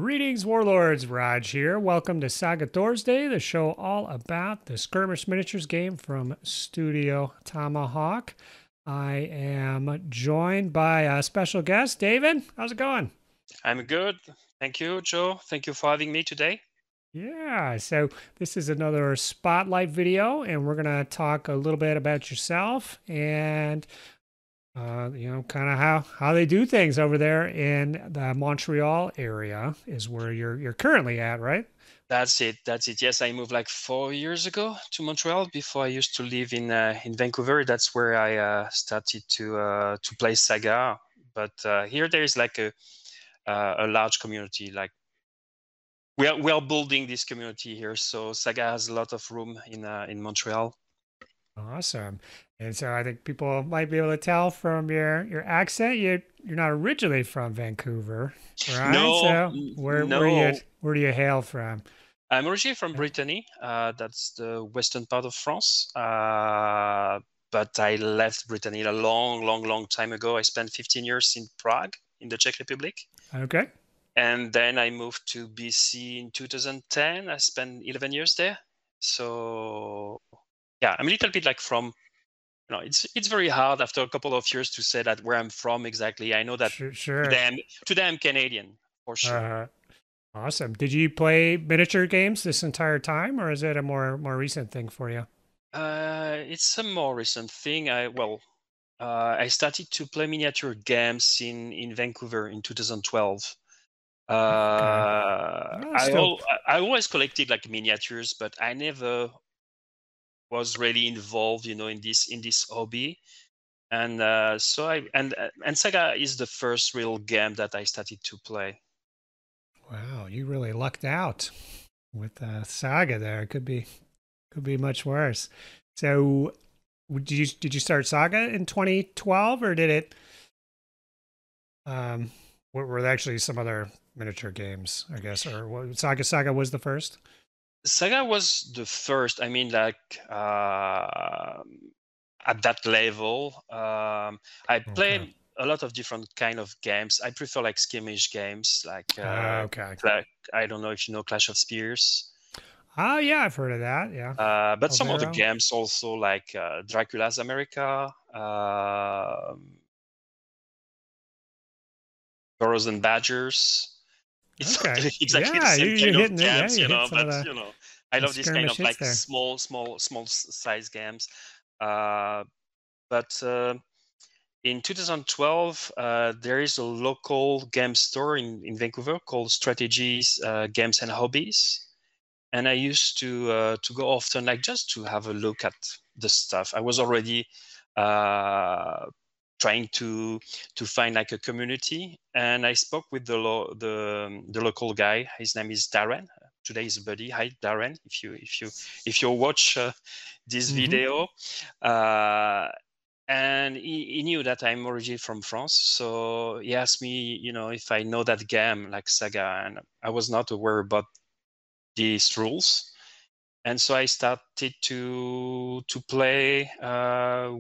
Greetings, Warlords. Rodge here. Welcome to Saga Thursday, the show all about the Skirmish Miniatures game from Studio Tomahawk. I am joined by a special guest, David. How's it going? I'm good. Thank you, Joe. Thank you for having me today. Yeah, so this is another spotlight video, and we're going to talk a little bit about yourself and kind of how they do things over there in the Montreal area is where you're currently at, right? That's it. That's it. Yes, I moved like 4 years ago to Montreal. Before I used to live in Vancouver. That's where I started to play Saga. But here there is like a large community. Like we are building this community here. So Saga has a lot of room in Montreal. Awesome. And so I think people might be able to tell from your accent you're not originally from Vancouver, right? No, So no. where do you hail from? I'm originally from Brittany. That's the western part of France. But I left Brittany a long, long, long time ago. I spent 15 years in Prague, in the Czech Republic. Okay. And then I moved to BC in 2010. I spent 11 years there. So, yeah, I'm a little bit like from, it's very hard after a couple of years to say that where I'm from exactly. I know that Sure. today I'm Canadian, for sure. Awesome. Did you play miniature games this entire time, or is it a more recent thing for you? It's a more recent thing. I started to play miniature games in Vancouver in 2012. Okay. Uh, Oh, I still. al I always collected like miniatures, but I never was really involved, in this hobby. And and Saga is the first real game that I started to play. Wow, you really lucked out with Saga there. It could be much worse. So, did you start Saga in 2012, or did it? Were there actually some other miniature games? I guess, or Saga was the first. Saga was the first. I mean, like at that level, I Okay. played a lot of different kind of games. I prefer like skirmish games, Okay. like I don't know if you know Clash of Spears. Oh yeah, I've heard of that. Yeah. But some other Alvaro. games also like Dracula's America, Burrows and Badgers. It's not Okay. really exactly the Yeah, same you're kind of hitting it. Yeah, games, you hit some of but I the love this kind skirmish of hits like there. small size games. Uh, but in 2012, there is a local game store in Vancouver called Strategies, Games and Hobbies. And I used to go often, like just to have a look at the stuff. I was already uh, trying to find like a community, and I spoke with the local guy. His name is Darren. Today is a buddy. Hi, Darren. If you watch this Mm-hmm. video, uh, and he knew that I'm originally from France, so he asked me, if I know that game like Saga, and I was not aware about these rules. And so I started to play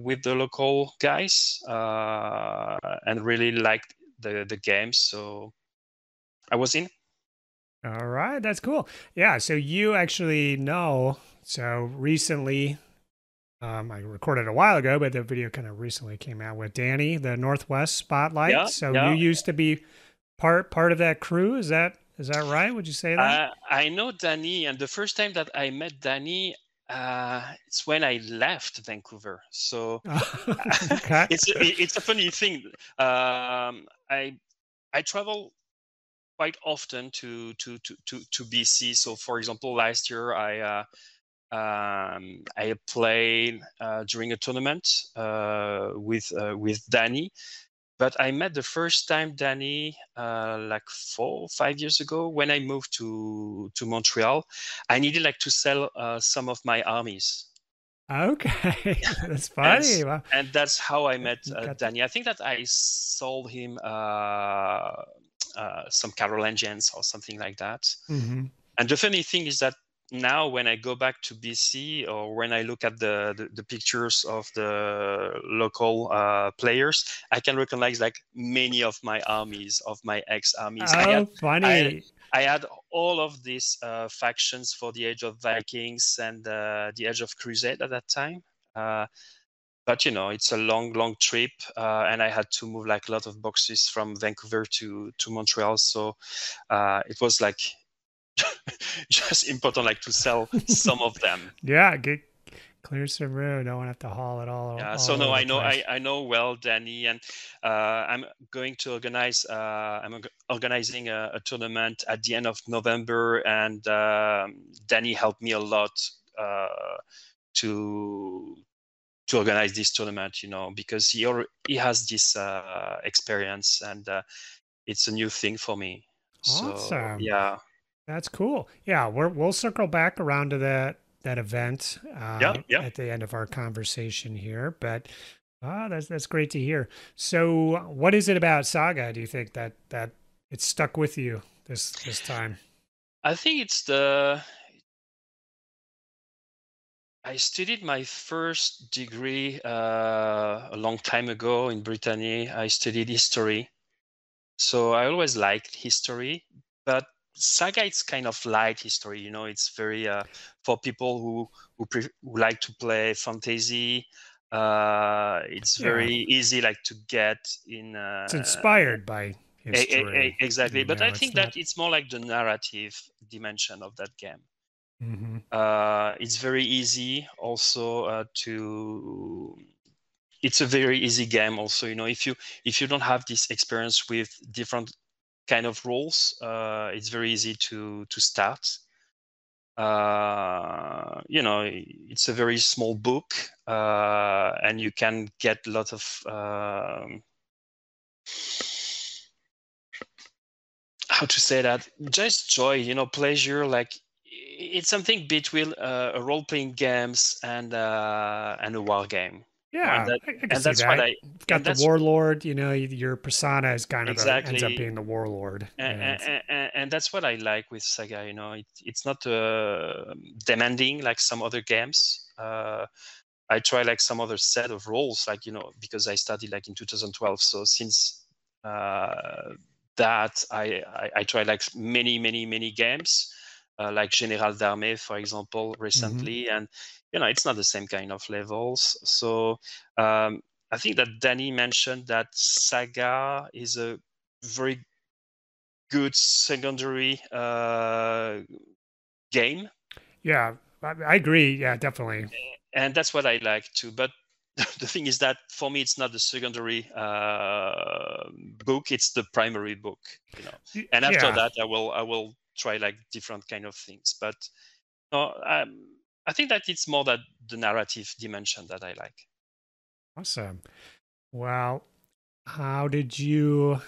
with the local guys and really liked the game. So I was in. All right, that's cool. Yeah, so you actually know. So recently, I recorded a while ago, but the video kind of recently came out with Danny, the Northwest Spotlight. Yeah, So you yeah. used to be part of that crew. Is that right? Would you say that? I know Danny, and the first time that I met Danny, it's when I left Vancouver. So Okay. it's a funny thing. I travel quite often to BC. So, for example, last year I played during a tournament with Danny. But I met the first time Danny like 4 or 5 years ago when I moved to Montreal. I needed like to sell some of my armies, Okay, that's and funny. Well, and that's how I met you got the Danny. I think that I sold him some Carol engines or something like that. hmm And the funny thing is that now when I go back to BC or when I look at the pictures of the local players, I can recognize like many of my armies, of my ex armies. Oh, I funny. I had all of these factions for the Age of Vikings and the Age of Crusade at that time. But it's a long trip, and I had to move like a lot of boxes from Vancouver to Montreal. So it was like just important, like to sell some of them. Yeah, clear some room. Don't have to haul it all So no, over the I know place. I know well Danny, and I'm going to organize. I'm organizing a tournament at the end of November, and Danny helped me a lot to organize this tournament. Because he has this experience, and it's a new thing for me. So Awesome. yeah, That's cool. Yeah, we'll circle back around to that event yeah. at the end of our conversation here. But that's great to hear. So, what is it about Saga? Do you think that it stuck with you this time? I think I studied my first degree a long time ago in Brittany. I studied history. So I always liked history, but Saga, it's kind of light history. It's very for people who like to play fantasy. It's Yeah, very easy, like to get in. it's inspired by history. Exactly, but I It's think that not. it's more like the narrative dimension of that game. Hmm. It's very easy also to. It's a very easy game also. If you don't have this experience with different kind of roles, it's very easy to start. It's a very small book, and you can get a lot of how to say that, just joy, pleasure. Like it's something between a role-playing games and a war game. And Yeah, that I can and see that's what that. I You've and got the that's warlord. Your persona is kind of ends up exactly. being the warlord, and And that's what I like with Saga. It's not demanding like some other games. I try like some other set of roles, like because I started like in 2012. So since that, I try like many games, like General d'Armée, for example, hmm. recently, and it's not the same kind of levels. So I think that Danny mentioned that Saga is a very good secondary game, Yeah, I agree. Yeah, definitely. and that's what I like too. But the thing is that for me, it's not the secondary book; it's the primary book. And after Yeah, that, I will try like different kind of things. But no, I think that it's more that the narrative dimension that I like. awesome. Well, how did you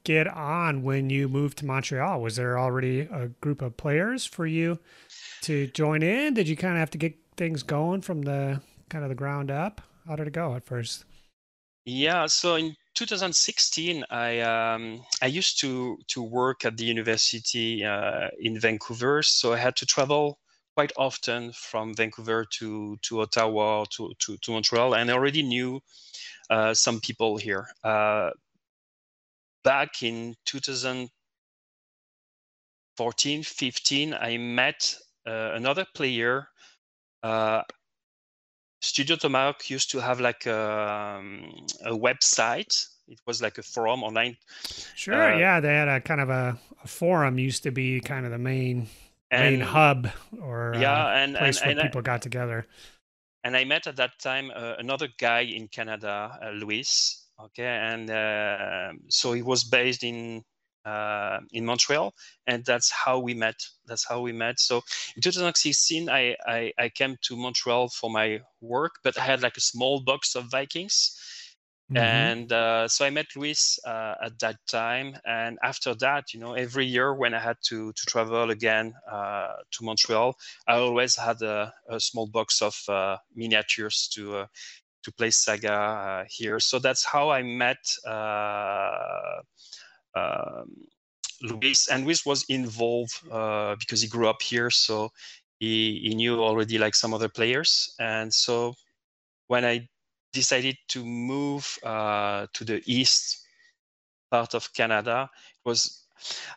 get on when you moved to Montreal? Was there already a group of players for you to join in? Did you kind of have to get things going from the kind of the ground up? How did it go at first? Yeah, so in 2016, I used to work at the university in Vancouver, so I had to travel quite often from Vancouver to Ottawa to Montreal, and I already knew some people here. Back in 2014, 15, I met another player. Uh, Studio Tomahawk used to have like a website. It was like a forum online. Sure. Uh, Yeah, they had a kind of a forum used to be kind of the main and hub or yeah, place where people got together. and I met at that time another guy in Canada, Luis. Okay, and so he was based in Montreal, and that's how we met. So in 2016, I came to Montreal for my work, but I had like a small box of Vikings. Hmm. And so I met Luis at that time, and after that, every year when I had to travel again to Montreal, I always had a small box of miniatures to play Saga here. So that's how I met um, Luis, and Luis was involved because he grew up here, so he knew already like some other players, and so when I decided to move to the east part of Canada, it was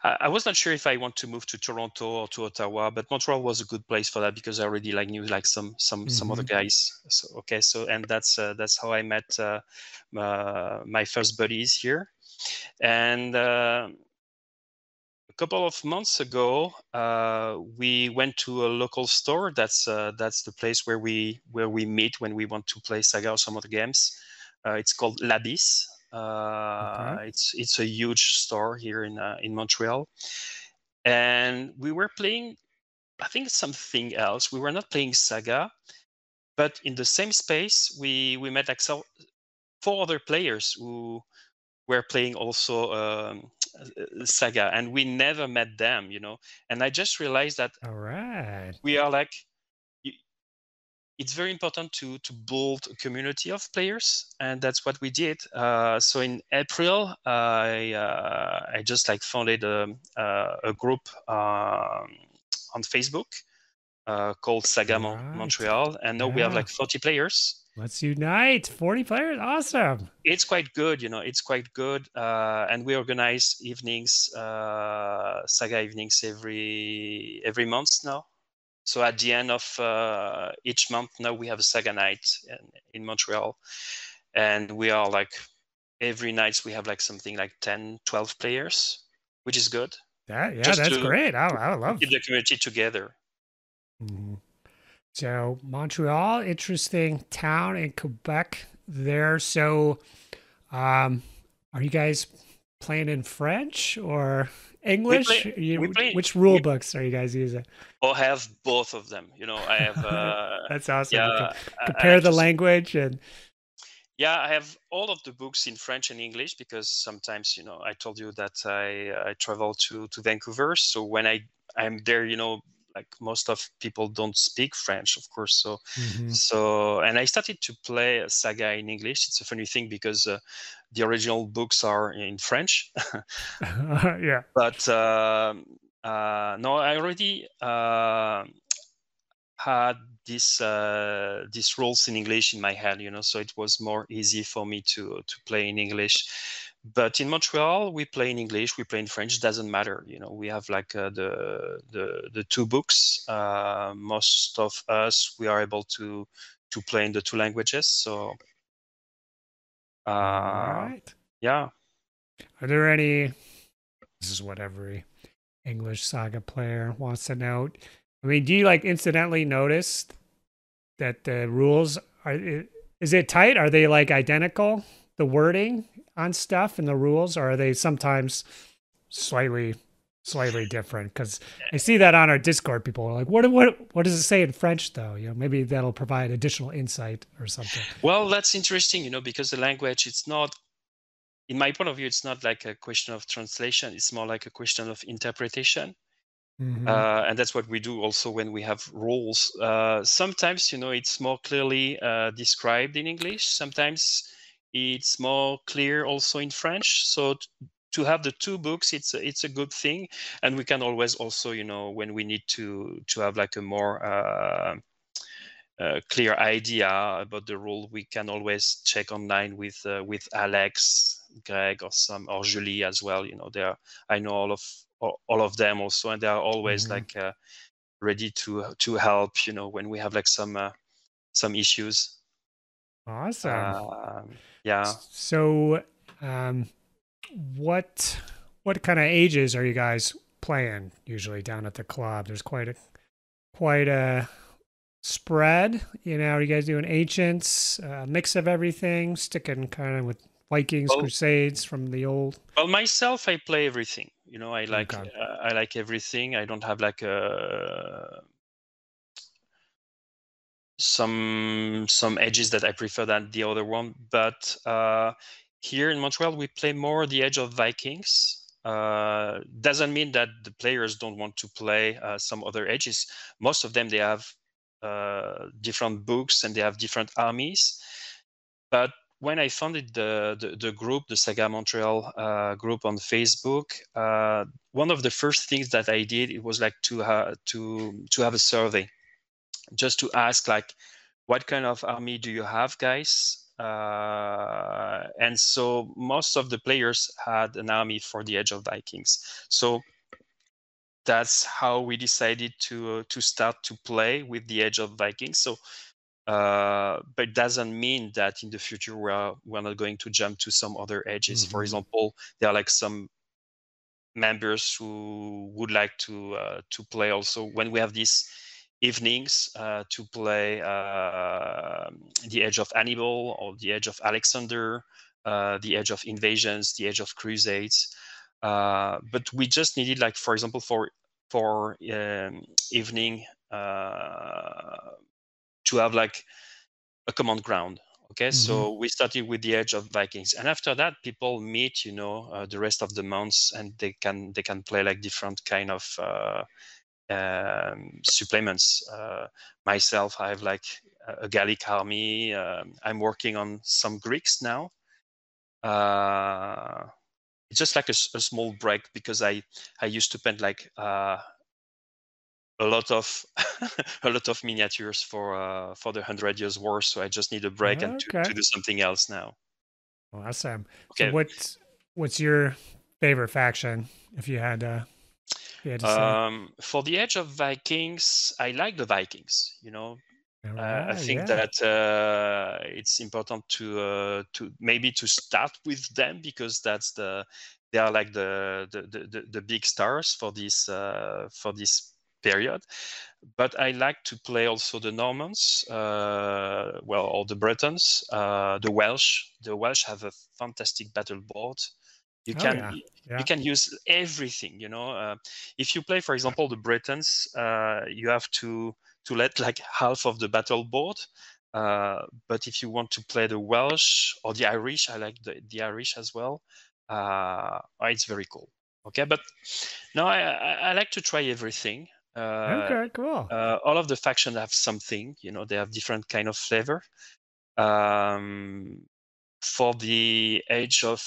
I was not sure if I want to move to Toronto or to Ottawa, but Montreal was a good place for that because I already like knew like some other guys. So okay, so and that's how I met my first buddies here. And a couple of months ago, we went to a local store. That's the place where we meet when we want to play Saga or some other games. It's called L'Abyss. It's a huge store here in Montreal, and we were playing, I think, something else. We were not playing Saga, but in the same space we met like 4 other players who were playing also Saga, and we never met them, you know. And I just realized that we are like, it's very important to build a community of players, and that's what we did. So in April, I just like founded a group on Facebook called Saga Montreal, and now we have like 40 players. Let's unite, 40 players, awesome. It's quite good, you know. It's quite good, and we organize evenings, Saga evenings every month now. So at the end of each month now we have a Saga night in Montreal, and we are like every night we have like something like 10, 12 players, which is good. That's great. I love keep the community together. So Montreal, interesting town in Quebec there. So are you guys playing in French or English? Which rule books are you guys using? I have both of them. You know, I have. That's awesome. Compare the language and. Yeah, I have all of the books in French and English because sometimes, you know, I told you that I travel to Vancouver. So when I'm there, you know, like most of people don't speak French, of course. So and I started to play Saga in English. It's a funny thing because the original books are in French. Yeah. But no, I already had these rules in English in my head, you know, so it was more easy for me to play in English. But in Montreal, we play in English, we play in French, doesn't matter, you know. We have like the 2 books. Most of us, we are able to play in the 2 languages. So yeah. Are there any, this is what every English Saga player wants to note, I mean, do you like incidentally notice that the rules is it tight? Are they like identical, the wording on stuff and the rules, or are they sometimes slightly different? Because I see that on our Discord, people are like, what does it say in French though? You know, maybe that'll provide additional insight or something. Well, that's interesting, you know, because the language, it's not, in my point of view, it's not like a question of translation. It's more like a question of interpretation. And that's what we do also when we have rules. Sometimes, you know, it's more clearly described in English. Sometimes it's more clear also in French. So to have the 2 books, it's a good thing. And we can always also, you know, when we need to have like a more clear idea about the rule, we can always check online with Alex, Greg, or Julie as well. You know, I know all of them also, and they are always like ready to help, you know, when we have like some issues. Awesome. Yeah. So what kind of ages are you guys playing usually down at the club? There's quite a spread, you know. Are you guys doing ancients, mix of everything, sticking kind of with Vikings, Crusades from the old? Well, myself, I play everything. You know, I like I like everything. I don't have like some edges that I prefer than the other one. But here in Montreal, we play more the edge of Vikings. Doesn't mean that the players don't want to play some other edges. Most of them, they have different books and they have different armies. But when I founded the group, the Saga Montreal group on Facebook, one of the first things that I did, it was like to have a survey, just to ask like, what kind of army do you have, guys? and so most of the players had an army for the Age of Vikings. So that's how we decided to start to play with the Age of Vikings. So, but it doesn't mean that in the future we're not going to jump to some other ages. For example, there are like some members who would like to play also when we have these evenings to play the Age of Hannibal or the Age of Alexander, the Age of Invasions, the Age of Crusades. But we just needed, like, for example, for evening to have like a common ground. Okay, so we started with the Age of Vikings, and after that, people meet, the rest of the months, and they can play like different kind of supplements. Myself, I have like a Gallic army. I'm working on some Greeks now. It's just like a small break because I used to paint like a lot of miniatures for the 100 Years War, so I just need a break and to do something else now. Awesome. Okay. So what's your favorite faction, if you had to say? For the Age of Vikings, I like the Vikings. I think that it's important to maybe to start with them because they are like the big stars for this period. But I like to play also the Normans, or the Bretons, the Welsh. The Welsh have a fantastic battle board. You can use everything. If you play, for example, the Bretons, you have to let like half of the battle board. But if you want to play the Welsh or the Irish, I like the Irish as well. It's very cool. Okay, but no, I like to try everything. Okay, cool. All of the factions have something, they have different kind of flavor. For the Age of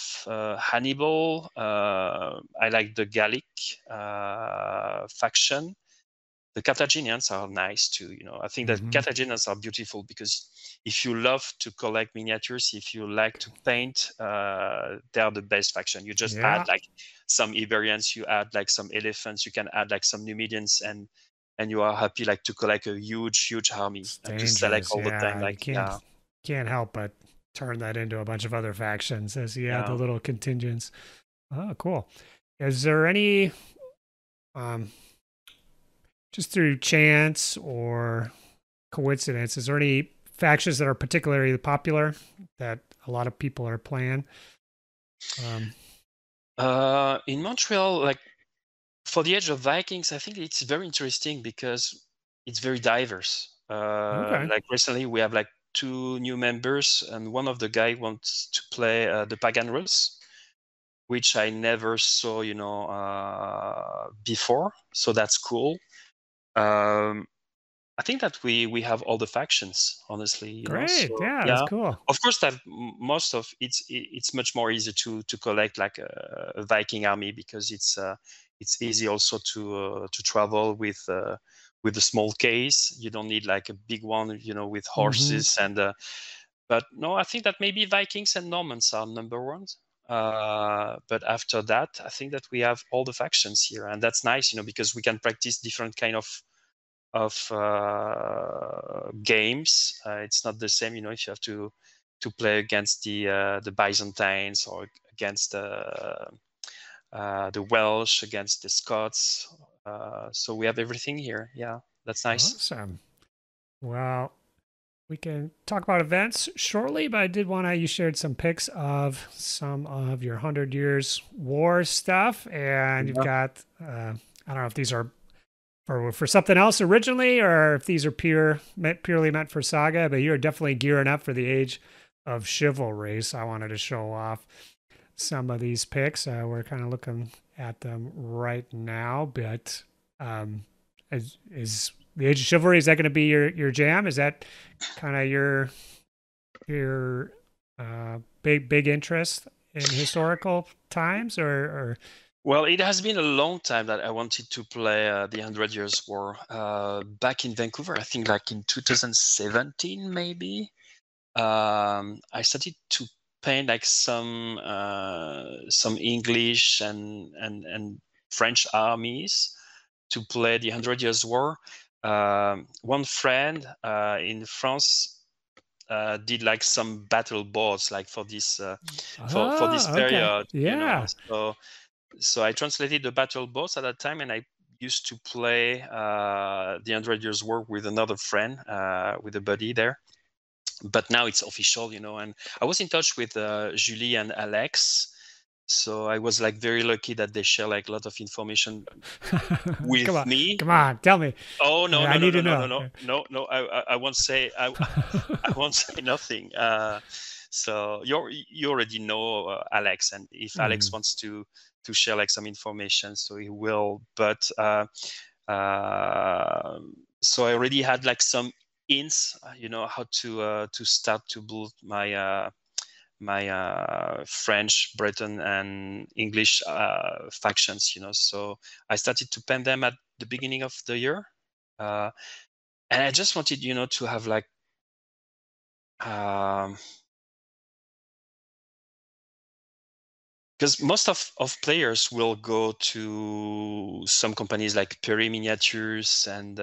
Hannibal, I like the Gallic faction. The Carthaginians are nice too. I think that Carthaginians are beautiful because if you love to collect miniatures, if you like to paint, they are the best faction. You just add like some Iberians, you add like some elephants, you can add like some Numidians, and you are happy like to collect a huge army and to select all the time. Like you can't help but turn that into a bunch of other factions as you add the little contingents. Oh, cool. Is there any just through chance or coincidence, is there any factions that are particularly popular that a lot of people are playing? In Montreal, like for the Age of Vikings, I think it's very interesting because it's very diverse. Like recently, we have like 2 new members, and one of the guy wants to play the Pagan rules, which I never saw, before. So that's cool. I think that we have all the factions, honestly. Great, So, that's cool. Of course, that most of it's much more easy to collect like a Viking army because it's easy also to travel with a small case. You don't need like a big one, with horses but no, I think that maybe Vikings and Normans are number one. But after that, I think that we have all the factions here, and that's nice, because we can practice different kind of games. It's not the same, if you have to play against the Byzantines or against the Welsh, against the Scots. So we have everything here. Yeah, that's nice. Awesome. Well, we can talk about events shortly, but I did want you shared some pics of some of your 100 Years War stuff, and you've got I don't know if these are for something else originally, or if these are purely meant for Saga, but you're definitely gearing up for the Age of Chivalry. So I wanted to show off some of these pics. We're kind of looking at them right now, but is the Age of Chivalry, is that going to be your jam? Is that kind of your big interest in historical times, or? Well, it has been a long time that I wanted to play the 100 Years War back in Vancouver. I think like in 2017, maybe. I started to paint like some English and French armies to play the 100 Years' War. One friend in France did like some battle boards, like for this for this Okay. period, you know. Yeah. So I translated the battle boards at that time, and I used to play the 100 Years' War with another friend, with a buddy there. But now it's official, you know. And I was in touch with Julie and Alex, so I was like very lucky that they share like a lot of information with me. Come on, tell me. Oh no, I no, no, need no, to no, know. no, no, no! I won't say. I won't say nothing. So you already know Alex, and if Alex wants to share like some information, so he will. But so I already had like some hints, you know, how to start to build my my French, Breton, and English factions, you know. So I started to pen them at the beginning of the year, and I just wanted, you know, to have like because most of players will go to some companies like Perry Miniatures, and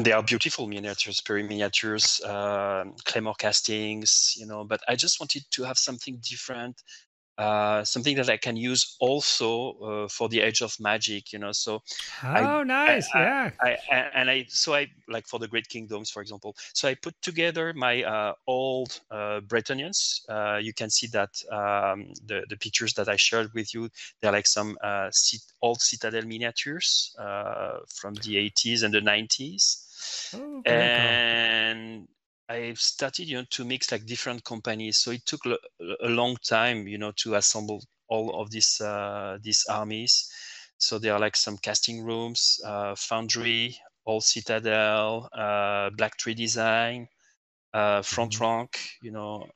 they are beautiful miniatures, Perry Miniatures, Claymore Castings, you know. But I just wanted to have something different, something that I can use also for the Age of Magic, you know. So Nice. Yeah. so I like for the Great Kingdoms, for example. So I put together my old Bretonians. You can see that the pictures that I shared with you, they're like some old Citadel miniatures from the 80s and the 90s. Oh, very cool. And I started, you know, to mix like different companies. So it took a long time, you know, to assemble all of these armies. So there are like some casting rooms, Foundry, Old Citadel, Black Tree Design, Front Rank, you know.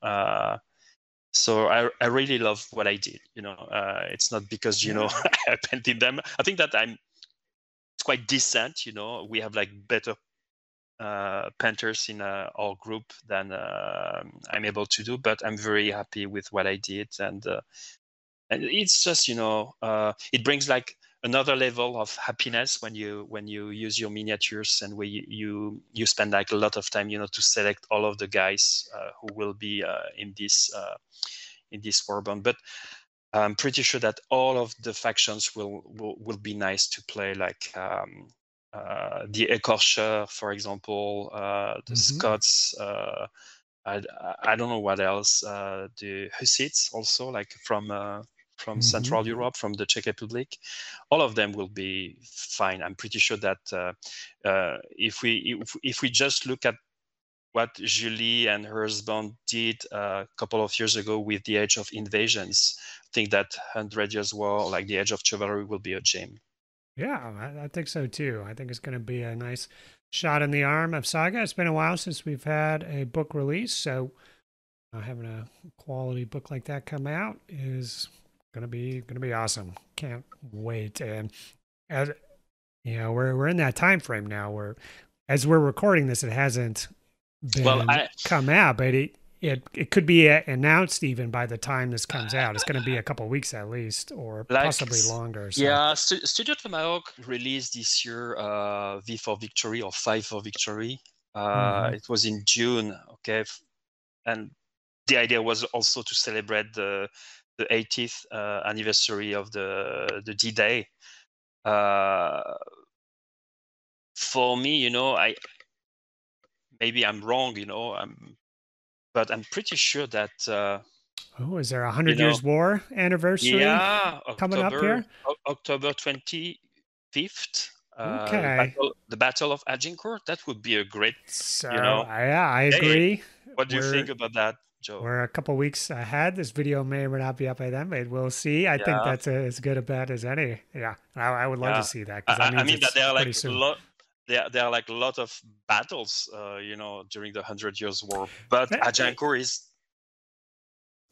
So I really love what I did, you know. It's not because, you know, I painted them. I think that it's quite decent, you know. We have like better painters in our group than I'm able to do, but I'm very happy with what I did. And it's just, you know, it brings like another level of happiness when you use your miniatures, and where you spend like a lot of time, you know, to select all of the guys who will be in this warband. But I'm pretty sure that all of the factions will be nice to play, like the Écorcheur, for example, the Scots. I don't know what else. The Hussites also, like from Central Europe, from the Czech Republic. All of them will be fine. I'm pretty sure that if we just look at what Julie and her husband did a couple of years ago with the Age of Invasions, I think that 100 Years War, like the Age of Chivalry, will be a gem. Yeah, I think so too. I think it's going to be a nice shot in the arm of Saga. It's been a while since we've had a book release, so having a quality book like that come out is gonna be awesome. Can't wait. And as you know, we're in that time frame now where, as we're recording this, it hasn't been come out, but it could be announced even by the time this comes out. It's going to be a couple of weeks at least, or like, possibly longer. So. Yeah, Studio Tomahawk released this year V for Victory or 5 for Victory. It was in June, okay, and the idea was also to celebrate the 80th anniversary of the D-Day. For me, you know, maybe I'm wrong, you know, but I'm pretty sure that. Is there 100 Years War anniversary? Yeah, coming up here. October 25th. Okay. The Battle of Agincourt. That would be a great. So, you know. Yeah, I agree. What do you think about that, Joe? We're a couple weeks ahead. This video may or may not be up by then, but we'll see. I think that's as good a bet as any. Yeah, I would love to see that, because I mean that there are like there are like a lot of battles, you know, during the 100 Years War, but Agincourt is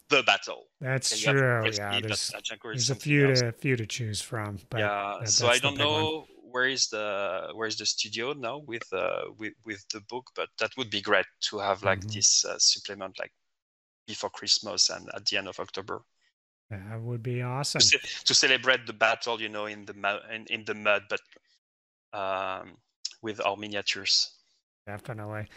the battle. That's true. Yeah, there's a few to choose from. But so I don't know where is the studio now with the book, but that would be great to have like this supplement like before Christmas and at the end of October. That would be awesome. To celebrate the battle, in the mud, but with our miniatures. Definitely.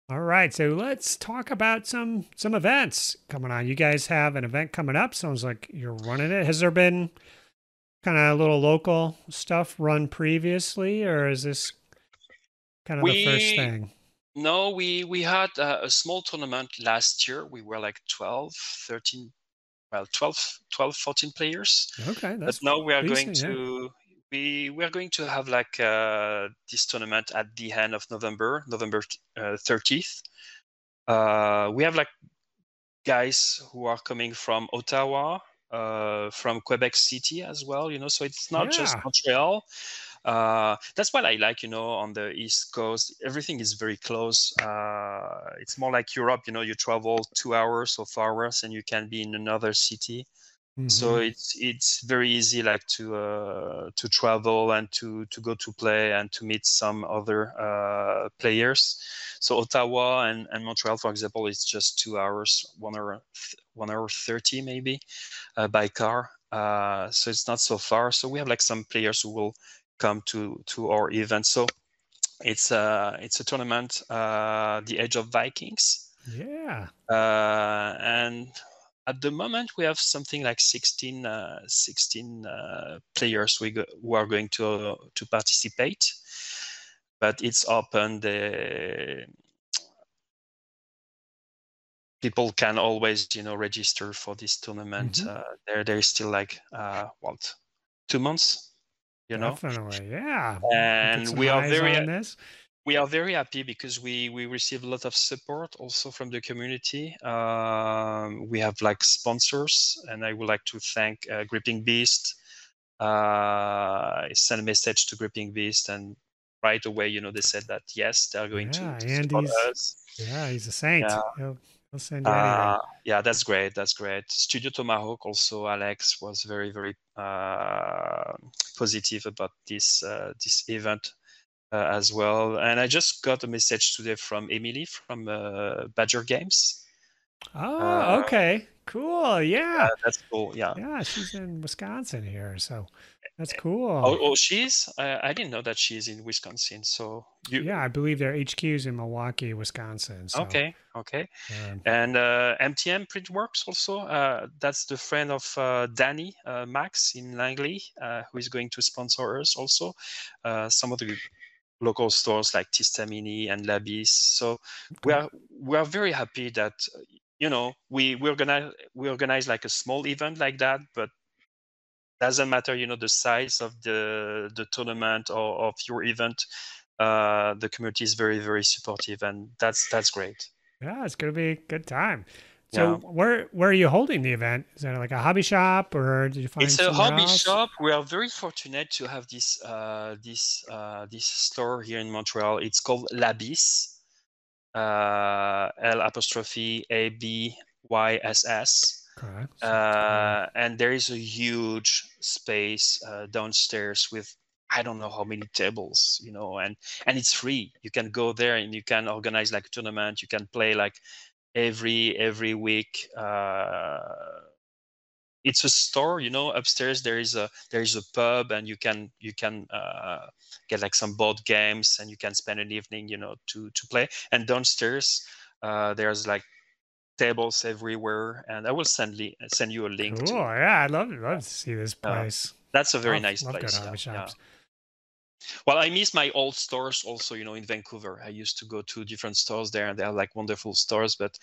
All right, so let's talk about some events coming on. You guys have an event coming up. Sounds like you're running it. Has there been kind of little local stuff run previously, or is this kind of the first thing? No, we had a small tournament last year. We were like 12, 13, 14 players. Okay, that's but now we are decent, going to we are going to have like this tournament at the end of November 30th. We have like guys who are coming from Ottawa, from Quebec City as well, so it's not just Montreal. That's what I like, on the East Coast. Everything is very close. It's more like Europe, you travel 2 hours or 4 hours and you can be in another city. So it's very easy like to travel and to go to play and to meet some other players. So Ottawa and Montreal, for example, it's just 2 hours, 1 hour 30 maybe by car. So it's not so far. So we have like some players who will come to our event. So it's a tournament, the Age of Vikings. Yeah. And at the moment, we have something like 16 players who are going to participate, but it's open. People can always, register for this tournament. There is still like 2 months, Definitely, yeah. And we are very happy because we receive a lot of support also from the community. We have like sponsors, and I would like to thank Gripping Beast. I sent a message to Gripping Beast, and right away, they said that yes, they're going to support us. Yeah, he's a saint. Yeah. He'll send you anything. Yeah, that's great. That's great. Studio Tomahawk also, Alex was very, very positive about this event as well. And I just got a message today from Emily from Badger Games. Oh, okay. Cool. Yeah. That's cool. Yeah. Yeah, she's in Wisconsin here, so that's cool. Oh, she's? I didn't know that she's in Wisconsin. So yeah, I believe their HQ's in Milwaukee, Wisconsin. So. Okay. And MTM Printworks also. That's the friend of Danny Max in Langley, who is going to sponsor us also. Some of the local stores like Tistamini and Labis. So we are very happy that we organize like a small event like that, but doesn't matter the size of the tournament or of your event. The community is very, very supportive, and that's great. Yeah, it's gonna be a good time. So where are you holding the event? Is that like a hobby shop, or did you find it's a hobby else? shop? We are very fortunate to have this store here in Montreal. It's called Labis, L'Abyss. Okay. And there is a huge space downstairs with I don't know how many tables, and it's free. You can go there and you can organize like a tournament. You can play like every week. It's a store, upstairs there is a pub, and you can get like some board games, and you can spend an evening to play. And downstairs there's like tables everywhere, and I will send you a link. Cool. Yeah, I'd love to see this place. That's a very nice place. Good hobby shops. Well, I miss my old stores also, in Vancouver. I used to go to different stores there, and they are like wonderful stores. But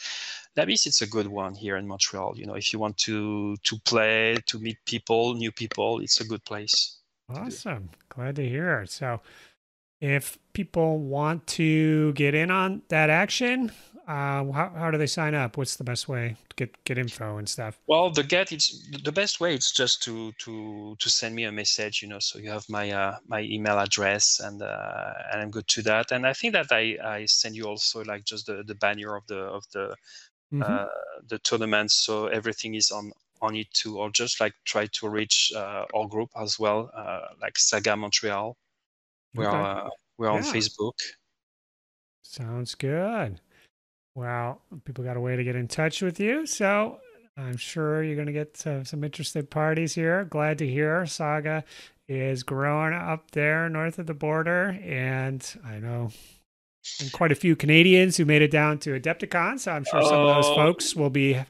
Labis, it's a good one here in Montreal. If you want to play, to meet people, new people, it's a good place. Awesome. Glad to hear it. So if people want to get in on that action, how do they sign up? What's the best way to get info and stuff? Well, the best way. It's just to send me a message, so you have my my email address, and I'm good to that. And I think that I send you also like just the banner of the tournament, so everything is on it too. Or just like try to reach our group as well, like Saga Montreal. We Okay. are we're on Yeah. Facebook. Sounds good. Well, people got a way to get in touch with you, so I'm sure you're going to get some interested parties here. Glad to hear Saga is growing up there north of the border, and I know and quite a few Canadians who made it down to Adepticon, so I'm sure some of those Oh, folks will be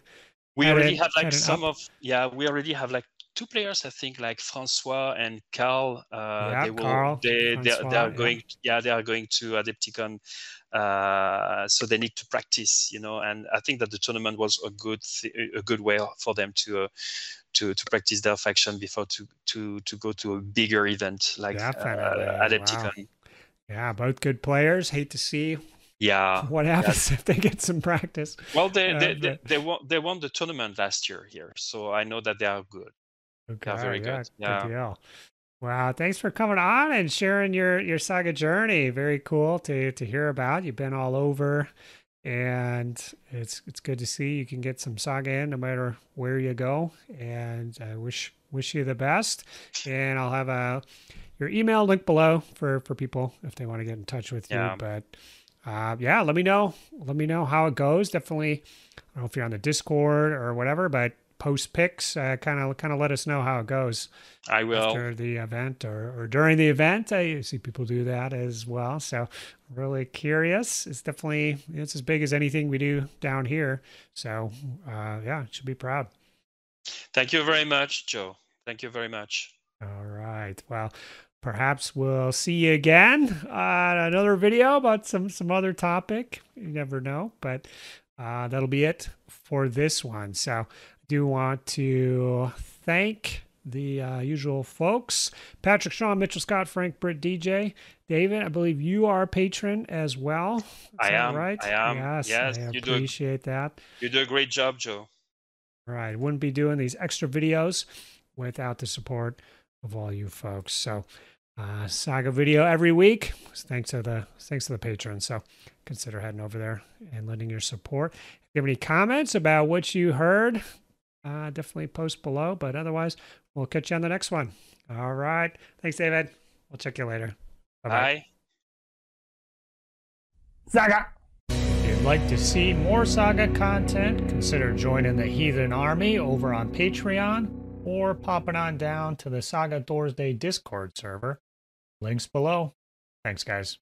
we already have like heading some up. of we already have like two players, I think, like Francois and Carl. Yeah, Carl, They are Francois. Yeah, going, they are going to Adepticon, so they need to practice, and I think that the tournament was a good way for them to practice their faction before to go to a bigger event like definitely. Wow. Adepticon. Yeah, both good players. Hate to see Yeah, what yeah. happens if they get some practice. Well, But they won the tournament last year here, so I know that they are good. They are okay, very good. yeah, good Yeah. deal. Wow, thanks for coming on and sharing your saga journey. Very cool to hear about. You've been all over, and it's good to see you can get some saga in no matter where you go. And I wish you the best. And I'll have your email link below for people if they want to get in touch with you. Yeah. But yeah, let me know how it goes. Definitely, I don't know if you're on the Discord or whatever, but post pics, kind of let us know how it goes I will. after the event or during the event. I see people do that as well. So really curious. It's definitely, it's as big as anything we do down here. So yeah, should be proud. Thank you very much, Joe. Thank you very much. All right. Well, perhaps we'll see you again on another video about some other topic. You never know, but that'll be it for this one. So I do want to thank the usual folks: Patrick, Sean, Mitchell, Scott, Frank, Britt, DJ, David. I believe you are a patron as well. Is I that am. right? I am. Yes, Yes, I you appreciate that. do a great job, Joe. Right. Wouldn't be doing these extra videos without the support of all you folks. So Saga video every week. Thanks to the patrons. So consider heading over there and lending your support. If you have any comments about what you heard, definitely post below. But otherwise, we'll catch you on the next one. All right. Thanks, David. We'll check you later. Bye-bye. Bye. Saga! If you'd like to see more Saga content, consider joining the Heathen Army over on Patreon or popping on down to the Saga Thursday Discord server. Links below. Thanks, guys.